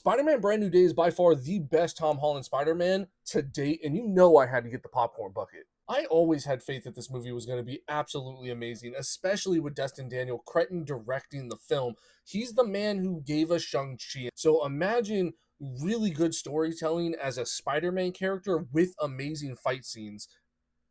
Spider-Man Brand New Day is by far the best Tom Holland Spider-Man to date, and you know I had to get the popcorn bucket. I always had faith that this movie was going to be absolutely amazing, especially with Destin Daniel Cretton directing the film. He's the man who gave us Shang-Chi. So imagine really good storytelling as a Spider-Man character with amazing fight scenes.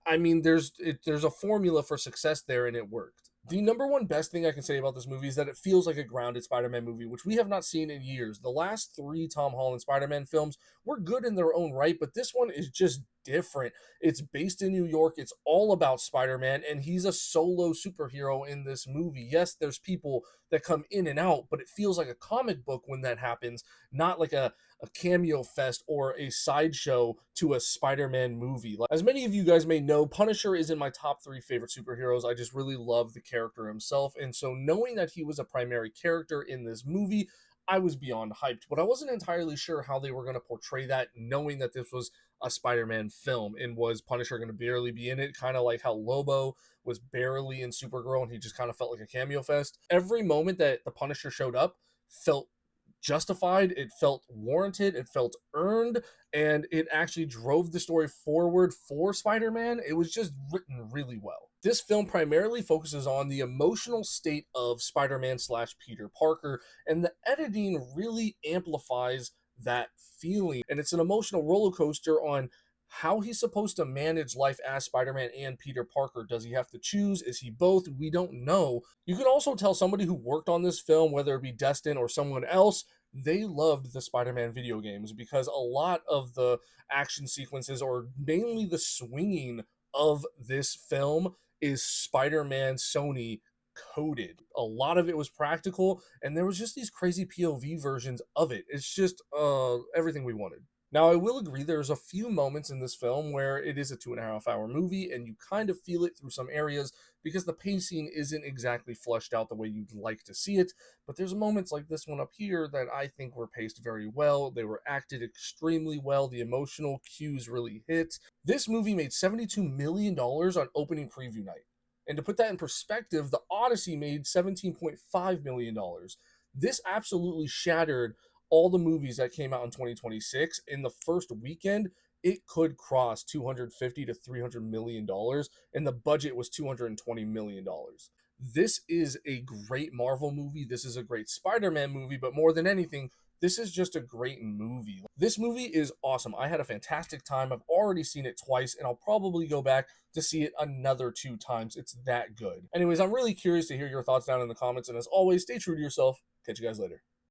I mean, there's a formula for success there, and it worked. The number one best thing I can say about this movie is that it feels like a grounded Spider-Man movie, which we have not seen in years. The last three Tom Holland Spider-Man films were good in their own right, but this one is just different. It's based in New York. It's all about Spider-Man, and he's a solo superhero in this movie. Yes, there's people that come in and out, but it feels like a comic book when that happens, not like a cameo fest or a sideshow to a Spider-Man movie. Like, as many of you guys may know, Punisher is in my top three favorite superheroes. I just really love the character himself. And so knowing that he was a primary character in this movie, I was beyond hyped, but I wasn't entirely sure how they were going to portray that, knowing that this was a Spider-Man film. And was Punisher going to barely be in it, kind of like how Lobo was barely in Supergirl and he just kind of felt like a cameo fest? Every moment that the Punisher showed up felt justified, it felt warranted, it felt earned, and it actually drove the story forward for Spider-Man. It was just written really well. This film primarily focuses on the emotional state of Spider-Man slash Peter Parker, and the editing really amplifies that feeling. And it's an emotional roller coaster on how he's supposed to manage life as Spider-Man and Peter Parker. Does he have to choose? Is he both? We don't know. You can also tell somebody who worked on this film, whether it be Destin or someone else, they loved the Spider-Man video games, because a lot of the action sequences, or mainly the swinging of this film, is Spider-Man Sony coded. A lot of it was practical, and there was just these crazy POV versions of it. It's just everything we wanted. Now, I will agree there's a few moments in this film where it is a 2.5 hour movie, and you kind of feel it through some areas because the pacing isn't exactly fleshed out the way you'd like to see it. But there's moments like this one up here that I think were paced very well. They were acted extremely well. The emotional cues really hit. This movie made $72 million on opening preview night. And to put that in perspective, The Odyssey made $17.5 million. This absolutely shattered all the movies that came out in 2026. In the first weekend, it could cross 250 to 300 million dollars, and the budget was 220 million dollars. This is a great Marvel movie. This is a great Spider-Man movie, but more than anything, this is just a great movie. This movie is awesome. I had a fantastic time. I've already seen it twice, and I'll probably go back to see it another 2 times. It's that good. Anyways, I'm really curious to hear your thoughts down in the comments, and as always, stay true to yourself. Catch you guys later.